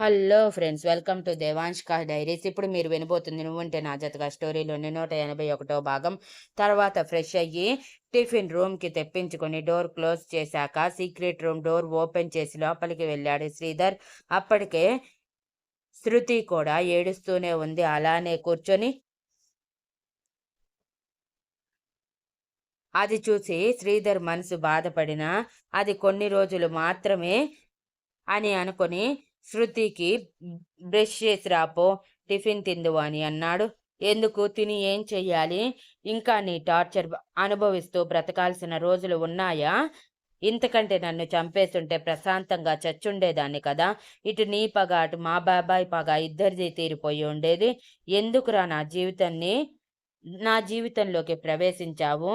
Hello friends, welcome to Devanshka diaries. ఇప్పుడు మీరు వినబోతుంది నువ్వుంటే నా జతగా స్టోరీలోని 181వ భాగం. తర్వాత ఫ్రెష్ అయ్యి టిఫిన్ రూమ్కి తెప్పించుకొని డోర్ క్లోజ్ చేశాక సీక్రెట్ రూమ్ డోర్ ఓపెన్ చేసి లోపలికి వెళ్ళాడు శ్రీధర్. అప్పటికే శృతి కూడా ఏడుస్తూనే ఉంది అలానే కూర్చొని. అది చూసి శ్రీధర్ మనసు బాధపడినా అది కొన్ని రోజులు మాత్రమే అని అనుకొని శృతికి బ్రష్ చేసి రాపో, టిఫిన్ తిందువు అని అన్నాడు. ఎందుకు, తిని ఏం చెయ్యాలి? ఇంకా నీ టార్చర్ అనుభవిస్తూ బ్రతకాల్సిన రోజులు ఉన్నాయా? ఇంతకంటే నన్ను చంపేస్తుంటే ప్రశాంతంగా చచ్చుండేదాన్ని కదా. ఇటు నీ పగ అటు మా బాబాయ్ పగ ఇద్దరిది తీరిపోయి ఉండేది. ఎందుకురా నా జీవితంలోకి ప్రవేశించావు?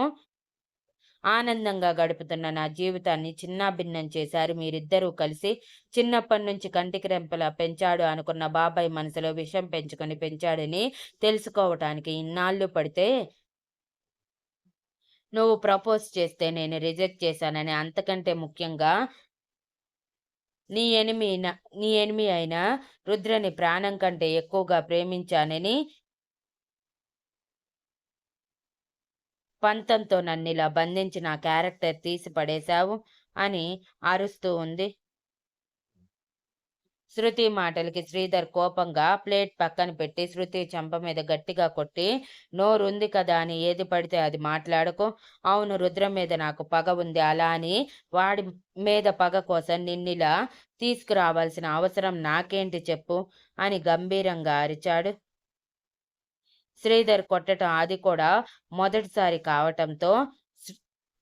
ఆనందంగా గడుపుతున్న నా జీవితాన్ని చిన్నాభిన్నం చేశారు మీరిద్దరూ కలిసి. చిన్నప్పటి నుంచి కంటికి రెంపలా పెంచాడు అనుకున్న బాబాయ్ మనసులో విషం పెంచుకొని పెంచాడని తెలుసుకోవటానికి ఇన్నాళ్ళు పడితే నువ్వు ప్రపోజ్ చేస్తే నేను రిజెక్ట్ చేశానని, అంతకంటే ముఖ్యంగా నీ ఎనిమి నీ ఎనిమి అయిన రుద్రని ప్రాణం కంటే ఎక్కువగా ప్రేమించానని పంతంతో నన్నిలా బంధించి నా క్యారెక్టర్ తీసి పడేశావు అని అరుస్తూ ఉంది. శృతి మాటలకి శ్రీధర్ కోపంగా ప్లేట్ పక్కన పెట్టి శృతి చెంప మీద గట్టిగా కొట్టి, నోరుంది కదా అని ఏది పడితే అది మాట్లాడకు. అవును, రుద్ర మీద నాకు పగ ఉంది. అలా అని వాడి మీద పగ కోసం నిన్నిలా తీసుకురావాల్సిన అవసరం నాకేంటి చెప్పు అని గంభీరంగా అరిచాడు. శ్రీధర్ కొట్టటం అది కూడా మొదటిసారి కావటంతో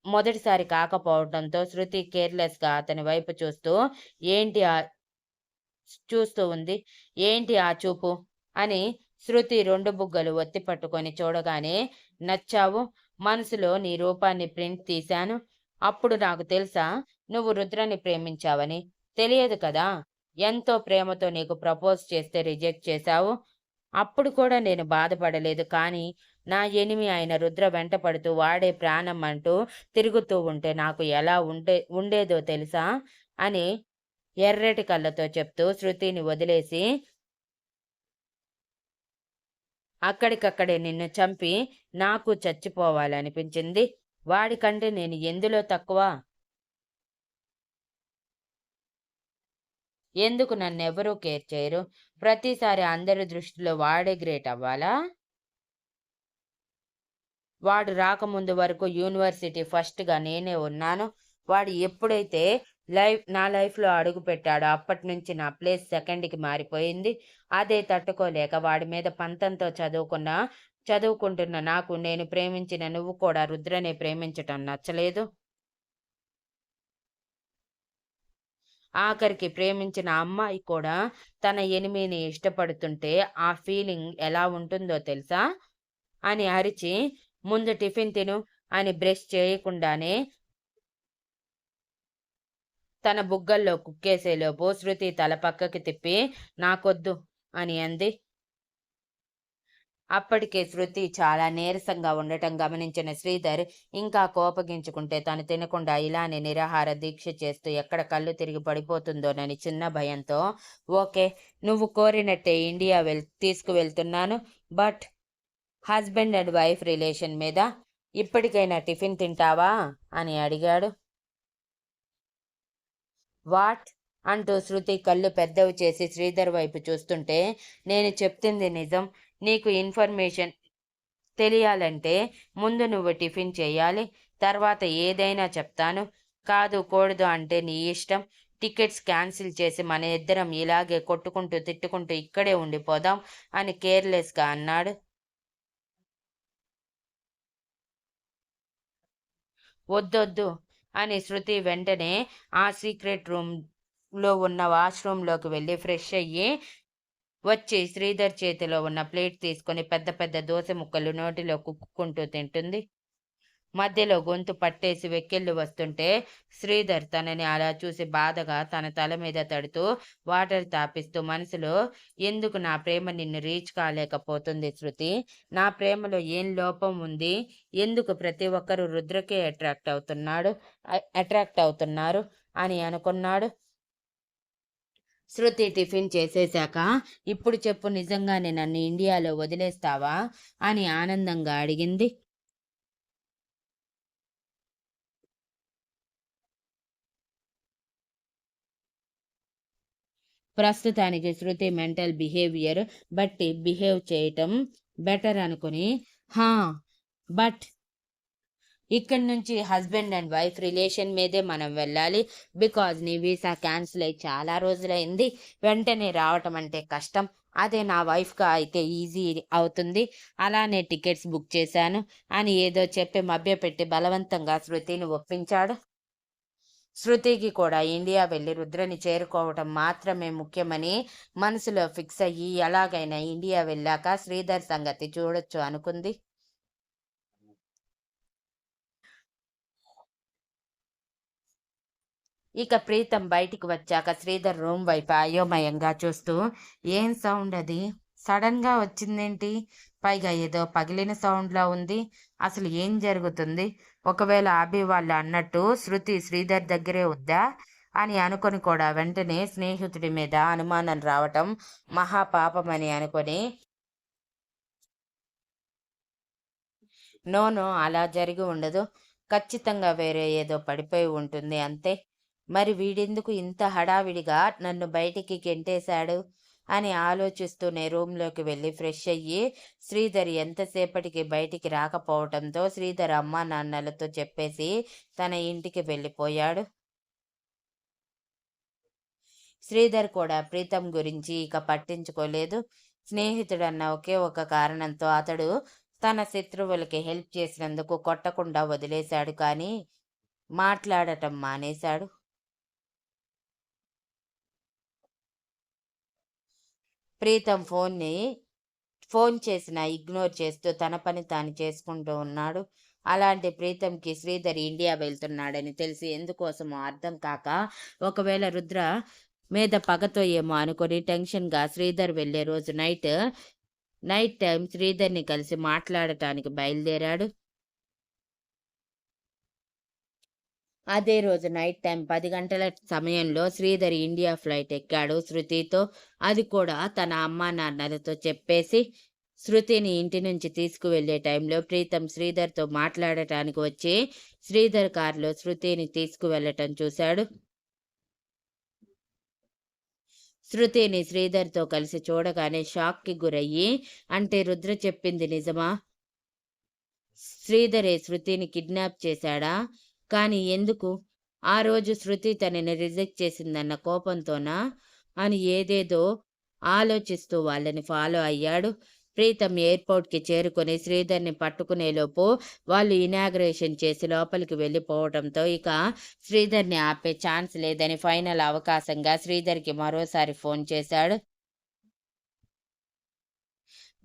మొదటిసారి కాకపోవడంతో శృతి కేర్లెస్గా అతని వైపు చూస్తూ ఉంది. ఏంటి ఆ చూపు అని శృతి రెండు బుగ్గలు ఒత్తి పట్టుకొని చూడగానే, నచ్చావు. మనసులో నీ రూపాన్ని ప్రింట్ తీశాను. అప్పుడు నాకు తెలుసా నువ్వు రుద్రని ప్రేమించావని? తెలియదు కదా. ఎంతో ప్రేమతో నీకు ప్రపోజ్ చేస్తే రిజెక్ట్ చేశావు. అప్పుడు కూడా నేను బాధపడలేదు. కానీ నా ఎనిమి అయిన రుద్ర వెంట పడుతూ వాడే ప్రాణం అంటూ తిరుగుతూ ఉంటే నాకు ఎలా ఉండేదో తెలుసా అని ఎర్రటి కళ్ళతో చెప్తూ శృతిని వదిలేసి అక్కడికక్కడే నిన్ను చంపి నాకు చచ్చిపోవాలనిపించింది. వాడికంటే నేను ఎందులో తక్కువ? ఎందుకు నన్నెవరూ కేర్ చేయరు? ప్రతిసారి అందరి దృష్టిలో వాడే గ్రేట్ అవ్వాలా? వాడు రాకముందు వరకు యూనివర్సిటీ ఫస్ట్గా నేనే ఉన్నాను. వాడు ఎప్పుడైతే నా లైఫ్లో అడుగు పెట్టాడో అప్పటి నుంచి నా ప్లేస్ సెకండ్కి మారిపోయింది. అదే తట్టుకోలేక వాడి మీద పంతంతో చదువుకుంటున్న నాకు నేను ప్రేమించిన నువ్వు కూడా రుద్రనే ప్రేమించటం నచ్చలేదు. ఆఖరికి ప్రేమించిన అమ్మాయి కూడా తన ఎనిమిని ఇష్టపడుతుంటే ఆ ఫీలింగ్ ఎలా ఉంటుందో తెలుసా అని అరిచి, ముందు టిఫిన్ తిను అని బ్రష్ చేయకుండానే తన బుగ్గల్లో కుక్కేసేలోపు శృతి తల పక్కకి తిప్పి, నాకొద్దు అని అంది. అప్పటికే శృతి చాలా నీరసంగా ఉండటం గమనించిన శ్రీధర్ ఇంకా కోపగించుకుంటే తను తినకుండా ఇలానే నిరాహార దీక్ష చేస్తూ ఎక్కడ కళ్ళు తిరిగి పడిపోతుందోనని చిన్న భయంతో, ఓకే, నువ్వు కోరినట్టే ఇండియా తీసుకువెళ్తున్నాను. But husband and wife relation మీద ఇప్పటికైనా టిఫిన్ తింటావా అని అడిగాడు. వాట్ అంటూ శృతి కళ్ళు పెద్దవి చేసి శ్రీధర్ వైపు చూస్తుంటే, నేను చెప్తుంది నిజం. నీకు ఇన్ఫర్మేషన్ తెలియాలంటే ముందు నువ్వు టిఫిన్ చేయాలి. తర్వాత ఏదైనా చెప్తాను. కాదు కూడదు అంటే నీ ఇష్టం. టికెట్స్ క్యాన్సిల్ చేసి మన ఇద్దరం ఇలాగే కొట్టుకుంటూ తిట్టుకుంటూ ఇక్కడే ఉండిపోదాం అని కేర్లెస్గా అన్నాడు. వద్దొద్దు అని శృతి వెంటనే ఆ సీక్రెట్ రూమ్లో ఉన్న వాష్రూమ్లోకి వెళ్ళి ఫ్రెష్ అయ్యి వచ్చి శ్రీధర్ చేతిలో ఉన్న ప్లేట్ తీసుకొని పెద్ద పెద్ద దోస ముక్కలు నోటిలో కుక్కుంటూ తింటుంది. మధ్యలో గొంతు పట్టేసి వెక్కిళ్ళు వస్తుంటే శ్రీధర్ తనని అలా చూసి బాధగా తన తల మీద తడుతూ వాటర్ తాపిస్తూ మనసులో, ఎందుకు నా ప్రేమ నిన్ను రీచ్ కాలేకపోతుంది శృతి? నా ప్రేమలో ఏం లోపం ఉంది? ఎందుకు ప్రతి ఒక్కరూ రుద్రకే అట్రాక్ట్ అవుతున్నారు అని అనుకున్నాడు. శృతి టిఫిన్ చేసేశాక, ఇప్పుడు చెప్పు, నిజంగానే నన్ను ఇండియాలో వదిలేస్తావా అని ఆనందంగా అడిగింది. ప్రస్తుతానికి శృతి మెంటల్ బిహేవియర్ బట్టి బిహేవ్ చేయటం బెటర్ అనుకుని, హా, బట్ ఇక్కడి నుంచి హస్బెండ్ అండ్ వైఫ్ రిలేషన్ మీదే మనం వెళ్ళాలి. బికాజ్ నీ వీసా క్యాన్సిల్ అయ్యి చాలా రోజులైంది. వెంటనే రావటం అంటే కష్టం. అదే నా వైఫ్గా అయితే ఈజీ అవుతుంది. అలానే టికెట్స్ బుక్ చేశాను అని ఏదో చెప్పి మభ్యపెట్టి బలవంతంగా శృతిని ఒప్పించాడు. శృతికి కూడా ఇండియా వెళ్ళి రుద్రని చేరుకోవటం మాత్రమే ముఖ్యమని మనసులో ఫిక్స్ అయ్యి, ఎలాగైనా ఇండియా వెళ్ళాక శ్రీధర్ సంగతి చూడొచ్చు అనుకుంది. ఇక ప్రీతం బయటికి వచ్చాక శ్రీధర్ రూమ్ వైపు అయోమయంగా చూస్తూ, ఏం సౌండ్ అది? సడన్ గా వచ్చిందేంటి? పైగా ఏదో పగిలిన సౌండ్లా ఉంది. అసలు ఏం జరుగుతుంది? ఒకవేళ అభి వాళ్ళు అన్నట్టు శృతి శ్రీధర్ దగ్గరే ఉందా అని అనుకొని కూడా వెంటనే స్నేహితుడి మీద అనుమానం రావటం మహాపాపమని అనుకొని, నో నో, అలా జరిగి ఉండదు. ఖచ్చితంగా వేరే ఏదో పడిపోయి ఉంటుంది అంతే. మరి వీడెందుకు ఇంత హడావిడిగా నన్ను బయటికి గెంటేశాడు అని ఆలోచిస్తూనే రూంలోకి వెళ్ళి ఫ్రెష్ అయ్యి, శ్రీధర్ ఎంతసేపటికి బయటికి రాకపోవటంతో శ్రీధర్ అమ్మా నాన్నలతో చెప్పేసి తన ఇంటికి వెళ్ళిపోయాడు. శ్రీధర్ కూడా ప్రీతం గురించి ఇక పట్టించుకోలేదు. స్నేహితుడన్న ఒకే ఒక కారణంతో అతడు తన శత్రువులకి హెల్ప్ చేసినందుకు కొట్టకుండా వదిలేశాడు, కానీ మాట్లాడటం మానేశాడు. ప్రీతం ఫోన్ చేసినా ఇగ్నోర్ చేస్తూ తన పని తాను చేసుకుంటూ ఉన్నాడు. అలాంటి ప్రీతంకి శ్రీధర్ ఇండియా వెళ్తున్నాడని తెలిసి ఎందుకోసమో అర్థం కాక, ఒకవేళ రుద్ర మీద పగతో ఏమో అనుకుని టెన్షన్గా శ్రీధర్ వెళ్ళే రోజు నైట్ టైం శ్రీధర్ని కలిసి మాట్లాడటానికి బయలుదేరాడు. అదే రోజు నైట్ టైం 10 గంటల సమయంలో శ్రీధర్ ఇండియా ఫ్లైట్ ఎక్కాడు శృతితో. అది కూడా తన అమ్మా నాన్నలతో చెప్పేసి. శృతిని ఇంటి నుంచి తీసుకువెళ్ళే టైంలో ప్రీతం శ్రీధర్తో మాట్లాడటానికి వచ్చి శ్రీధర్ కారులో శృతిని తీసుకువెళ్ళటం చూశాడు. శృతిని శ్రీధర్తో కలిసి చూడగానే షాక్కి గురయ్యి, అంటే రుద్ర చెప్పింది నిజమా? శ్రీధరే శృతిని కిడ్నాప్ చేశాడా? కానీ ఎందుకు? ఆ రోజు శృతి తనని రిజెక్ట్ చేసిందన్న కోపంతోనా? అని ఏదేదో ఆలోచిస్తూ వాళ్ళని ఫాలో అయ్యాడు. ప్రీతం ఎయిర్పోర్ట్కి చేరుకొని శ్రీధర్ని పట్టుకునేలోపు వాళ్ళు ఇనాగ్రేషన్ చేసి లోపలికి వెళ్ళిపోవడంతో ఇక శ్రీధర్ని ఆపే ఛాన్స్ లేదని ఫైనల్ అవకాశంగా శ్రీధర్కి మరోసారి ఫోన్ చేశాడు.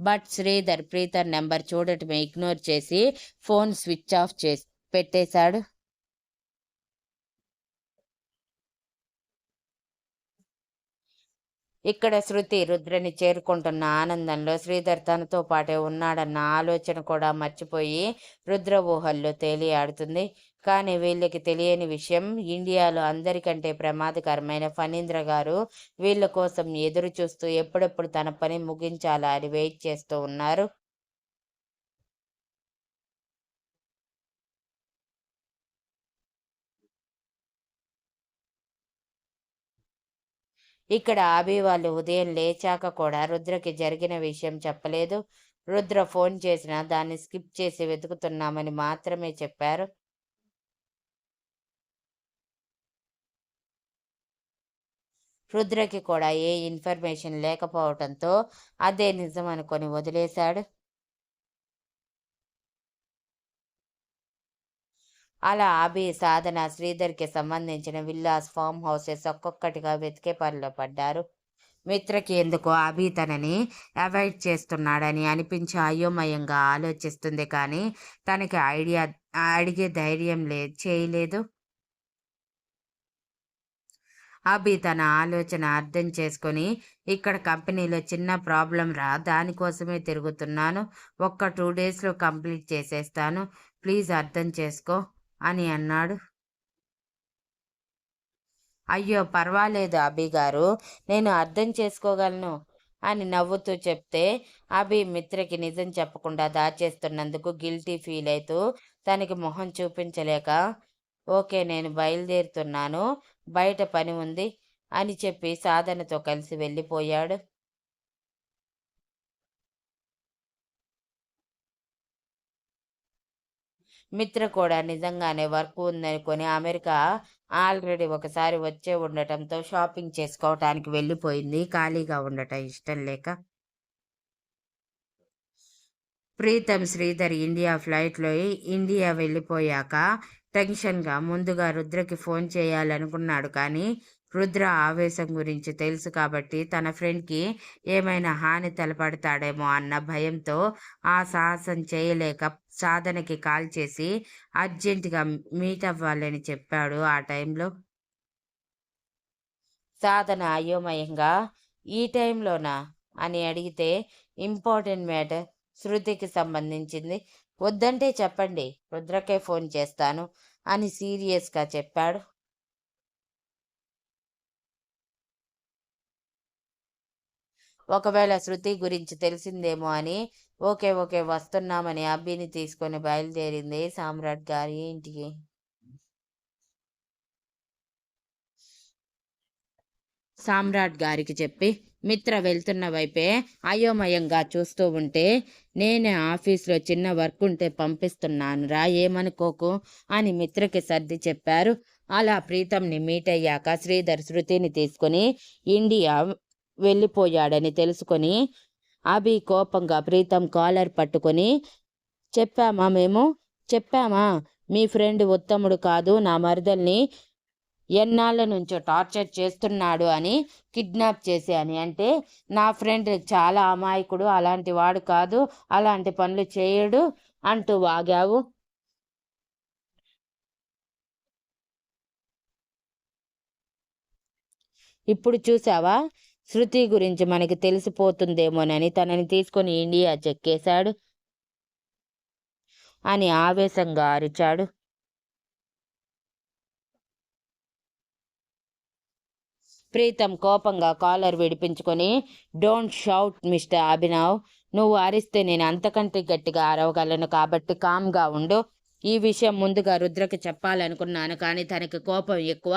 బట్ శ్రీధర్ ప్రీతం నెంబర్ చూడటమే ఇగ్నోర్ చేసి ఫోన్ స్విచ్ ఆఫ్ పెట్టేశాడు. ఇక్కడ శృతి రుద్రని చేరుకుంటున్న ఆనందంలో శ్రీధర్ తనతో పాటే ఉన్నాడన్న ఆలోచన కూడా మర్చిపోయి రుద్ర ఊహల్లో తేలియాడుతుంది. కానీ వీళ్ళకి తెలియని విషయం, ఇండియాలో అందరికంటే ప్రమాదకరమైన ఫణీంద్ర గారు వీళ్ళ కోసం ఎదురు చూస్తూ ఎప్పుడెప్పుడు తన పని ముగించాలా అని వెయిట్ చేస్తూ ఉన్నారు. ఇక్కడ ఆబి వాళ్ళు ఉదయం లేచాక కూడా రుద్రకి జరిగిన విషయం చెప్పలేదు. రుద్ర ఫోన్ చేసినా దాన్ని స్కిప్ చేసి వెతుకుతున్నామని మాత్రమే చెప్పారు. రుద్రకి కూడా ఏ ఇన్ఫర్మేషన్ లేకపోవడంతో అదే నిజం అనుకొని వదిలేశాడు. అలా అభి, సాధన శ్రీధర్కి సంబంధించిన విల్లాస్, ఫామ్ హౌసెస్ ఒక్కొక్కటిగా వెతికే పనిలో పడ్డారు. మిత్రకి ఎందుకో అభి తనని అవాయిడ్ చేస్తున్నాడని అనిపించి అయోమయంగా ఆలోచిస్తుంది, కానీ తనకి అడిగే ధైర్యం చేయలేదు. అభి తన ఆలోచన అర్థం చేసుకొని, ఇక్కడ కంపెనీలో చిన్న ప్రాబ్లం రా, దానికోసమే తిరుగుతున్నాను. ఒక్క 2 డేస్లో కంప్లీట్ చేసేస్తాను, ప్లీజ్ అర్థం చేసుకో అని అన్నాడు. అయ్యో పర్వాలేదు అభి గారు, నేను అర్థం చేసుకోగలను అని నవ్వుతూ చెప్తే అభి మిత్రకి నిజం చెప్పకుండా దాచేస్తున్నందుకు గిల్టీ ఫీల్ అవుతూ తనకి మొహం చూపించలేక ఓకే నేను బయలుదేరుతున్నాను, బయట పని ఉంది అని చెప్పి సాధనతో కలిసి వెళ్ళిపోయాడు. మిత్ర కూడా నిజంగానే వర్క్ ఉందనుకొని అమెరికా ఆల్రెడీ ఒకసారి వచ్చే ఉండటంతో షాపింగ్ చేసుకోవటానికి వెళ్ళిపోయింది, ఖాళీగా ఉండటం ఇష్టం లేక. ప్రీతం శ్రీధర్ ఇండియా ఫ్లైట్లో ఇండియా వెళ్ళిపోయాక టెన్షన్గా ముందుగా రుద్రకి ఫోన్ చేయాలనుకున్నాడు. కానీ రుద్ర ఆవేశం గురించి తెలుసు కాబట్టి తన ఫ్రెండ్కి ఏమైనా హాని తలపడతాడేమో అన్న భయంతో ఆ సాహసం చేయలేక సాధనకి కాల్ చేసి అర్జెంటుగా మీట్ అవ్వాలని చెప్పాడు. ఆ టైంలో సాధన అయోమయంగా ఈ టైంలోనా అని అడిగితే ఇంపార్టెంట్ మ్యాటర్, శృతికి సంబంధించింది, వద్దంటే చెప్పండి రుద్రకే ఫోన్ చేస్తాను అని సీరియస్గా చెప్పాడు. ఒకవేళ శృతి గురించి తెలిసిందేమో అని ఓకే ఓకే వస్తున్నామని అబ్బిని తీసుకొని బయలుదేరింది సామ్రాట్ గారి ఇంటికి. సామ్రాట్ గారికి చెప్పి మిత్ర వెళ్తున్న వైపే అయోమయంగా చూస్తూ ఉంటే నేనే ఆఫీస్లో చిన్న వర్క్ ఉంటే పంపిస్తున్నాను రా, ఏమనుకోకు అని మిత్రకి సర్ది చెప్పారు. అలా ప్రీతంని మీట్ అయ్యాక శ్రీధర్ శృతిని తీసుకుని ఇండియా వెళ్ళిపోయాడని తెలుసుకొని అభి కోపంగా ప్రీతం కాలర్ పట్టుకొని చెప్పామా మీ ఫ్రెండ్ ఉత్తముడు కాదు, నా మరదల్ని ఎన్నాళ్ళ నుంచో టార్చర్ చేస్తున్నాడు అని కిడ్నాప్ చేసి అని అంటే నా ఫ్రెండ్ చాలా అమాయకుడు, అలాంటి వాడు కాదు, అలాంటి పనులు చేయడు అంటూ వాగావు. ఇప్పుడు చూసావా, శృతి గురించి మనకి తెలిసిపోతుందేమోనని తనని తీసుకొని ఇండియా చెక్కేశాడు అని ఆవేశంగా అరిచాడు. ప్రీతం కోపంగా కాలర్ విడిపించుకొని డోంట్ షౌట్ మిస్టర్ అభినవ్, నువ్వు అరిస్తే నేను అంతకంటే గట్టిగా అరవగలను కాబట్టి కామ్గా ఉండు. ఈ విషయం ముందుగా రుద్రకి చెప్పాలనుకున్నాను కానీ తనకి కోపం ఎక్కువ,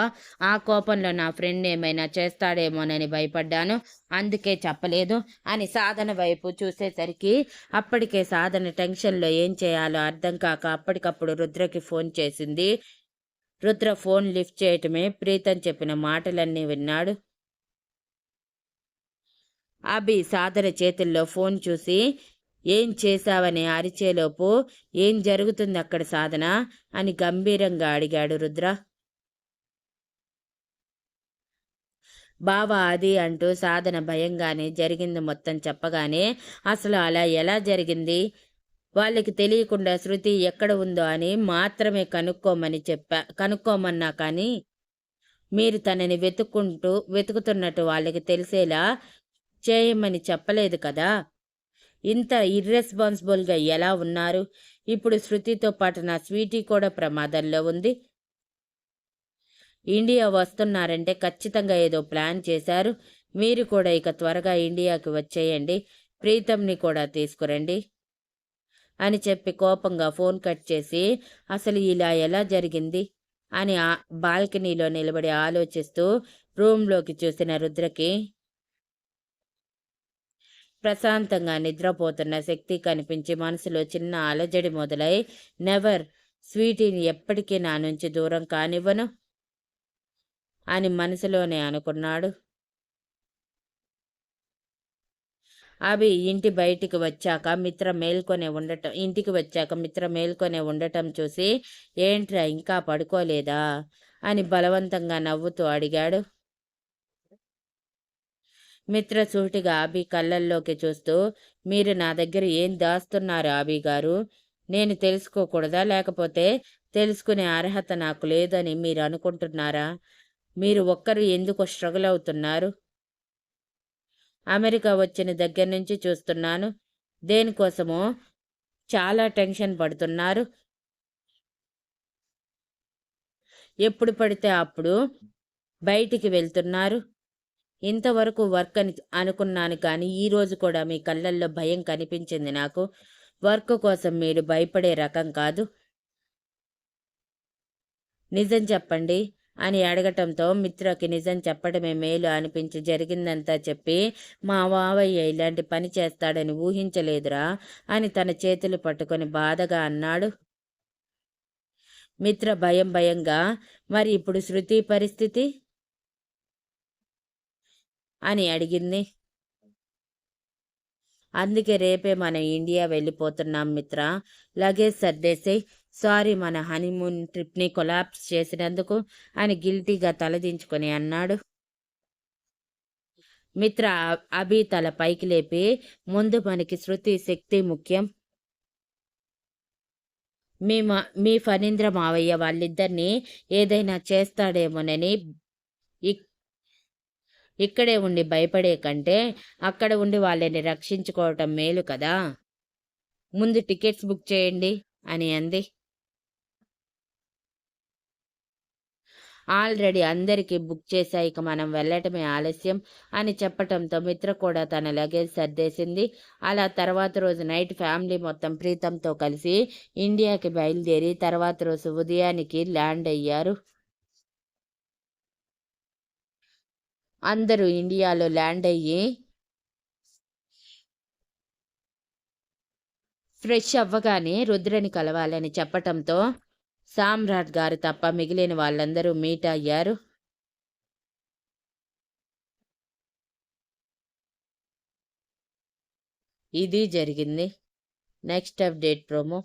ఆ కోపంలో నా ఫ్రెండ్ ఏమైనా చేస్తాడేమోనని భయపడ్డాను, అందుకే చెప్పలేదు అని సాధన వైపు చూసేసరికి అప్పటికే సాధన టెన్షన్లో ఏం చేయాలో అర్థం కాక అప్పటికప్పుడు రుద్రకి ఫోన్ చేసింది. రుద్ర ఫోన్ లిఫ్ట్ చేయటమే ప్రీతం చెప్పిన మాటలన్నీ విన్నాడు. అభి సాధన చేతుల్లో ఫోన్ చూసి ఏం చేశావని అరిచేలోపు ఏం జరుగుతుంది అక్కడ సాధన అని గంభీరంగా అడిగాడు రుద్ర. బావా అది అంటూ సాధన భయంగానే జరిగింది మొత్తం చెప్పగానే అసలు అలా ఎలా జరిగింది, వాళ్ళకి తెలియకుండా శృతి ఎక్కడ ఉందో అని మాత్రమే కనుక్కోమన్నా కానీ మీరు తనని వెతుకుతున్నట్టు వాళ్ళకి తెలిసేలా చేయమని చెప్పలేదు కదా, ఇంత ఇర్రెస్పాన్సిబుల్గా ఎలా ఉన్నారు? ఇప్పుడు శృతితో పాటు నా స్వీటీ కూడా ప్రమాదంలో ఉంది. ఇండియా వస్తున్నారంటే ఖచ్చితంగా ఏదో ప్లాన్ చేశారు. మీరు కూడా ఇక త్వరగా ఇండియాకి వచ్చేయండి, ప్రీతంని కూడా తీసుకురండి అని చెప్పి కోపంగా ఫోన్ కట్ చేసి అసలు ఇలా ఎలా జరిగింది అని బాల్కనీలో నిలబడి ఆలోచిస్తూ రూమ్లోకి చూసిన రుద్రకి ప్రశాంతంగా నిద్రపోతున్న శక్తి కనిపించి మనసులో చిన్న అలజడి మొదలై నెవర్, స్వీటీని ఎప్పటికీ నా నుంచి దూరం కానివ్వను అని మనసులోనే అనుకున్నాడు. అవి ఇంటికి వచ్చాక మిత్ర మేల్కొనే ఉండటం చూసి ఏంట్రా ఇంకా పడుకోలేదా అని బలవంతంగా నవ్వుతూ అడిగాడు. మిత్ర సూటిగా అభి కళ్ళల్లోకి చూస్తూ మీరు నా దగ్గర ఏం దాస్తున్నారు అభి గారు, నేను తెలుసుకోకూడదా, లేకపోతే తెలుసుకునే అర్హత నాకు లేదని మీరు అనుకుంటున్నారా? మీరు ఒక్కరు ఎందుకు స్ట్రగుల్ అవుతున్నారు? అమెరికా వచ్చిన దగ్గర నుంచి చూస్తున్నాను, దేనికోసమో చాలా టెన్షన్ పడుతున్నారు. ఎప్పుడు పడితే అప్పుడు బయటికి వెళ్తున్నారు? ఇంతవరకు వర్క్ అని అనుకున్నాను కానీ ఈరోజు కూడా మీ కళ్ళల్లో భయం కనిపించింది నాకు. వర్క్ కోసం మీరు భయపడే రకం కాదు. నిజం చెప్పండి అని అడగటంతో మిత్రకి నిజం చెప్పడమే మేలు అనిపించి జరిగిందంతా చెప్పి, మా మావయ్య ఇలాంటి పని చేస్తాడని ఊహించలేదురా అని తన చేతులు పట్టుకొని బాధగా అన్నాడు. మిత్ర భయంగా, మరి ఇప్పుడు శృతి పరిస్థితి అని అడిగింది. అందుకే రేపే మనం ఇండియా వెళ్ళిపోతున్నాం మిత్ర. లగేజ్ సర్దేసి. సారీ మన హనీమూన్ ట్రిప్ని కొలాప్స్ చేసినందుకు అని గిల్టీగా తలదించుకొని అన్నాడు. మిత్ర అభి తల పైకి లేపి, ముందు మనకి శృతి శక్తి ముఖ్యం. మీ ఫణీంద్ర మావయ్య వాళ్ళిద్దరినీ ఏదైనా చేస్తాడేమోనని ఇక్కడే ఉండి భయపడే కంటే అక్కడ ఉండి వాళ్ళని రక్షించుకోవటం మేలు కదా. ముందు టికెట్స్ బుక్ చేయండి అని అంది. ఆల్రెడీ అందరికీ బుక్ చేశా, ఇక మనం వెళ్ళటమే ఆలస్యం అని చెప్పటంతో మిత్ర కూడా తన లగేజ్ సర్దేసింది. అలా తర్వాత రోజు నైట్ ఫ్యామిలీ మొత్తం ప్రీతంతో కలిసి ఇండియాకి బయలుదేరి తర్వాత రోజు ఉదయానికి ల్యాండ్ అయ్యారు. అందరూ ఇండియాలో ల్యాండ్ అయ్యి ఫ్రెష్ అవ్వగానే రుద్రని కలవాలని చెప్పటంతో సామ్రాట్ గారు తప్ప మిగిలిన వాళ్ళందరూ మీట్ అయ్యారు. ఇది జరిగింది. Next update promo.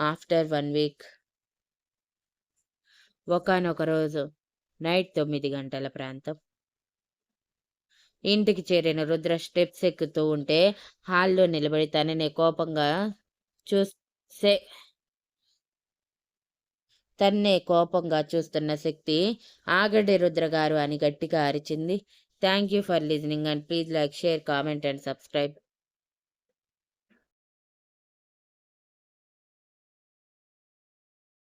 After 1 week ఒకానొక రోజు నైట్ 9 గంటల ప్రాంతం. ఇంటికి చేరిన రుద్ర స్టెప్స్ ఎక్కుతూ ఉంటే హాల్లో నిలబడి తననే కోపంగా చూస్తున్న శక్తి, ఆగండి రుద్ర గారు అని గట్టిగా అరిచింది. Thank you for listening and please like, share, comment and subscribe.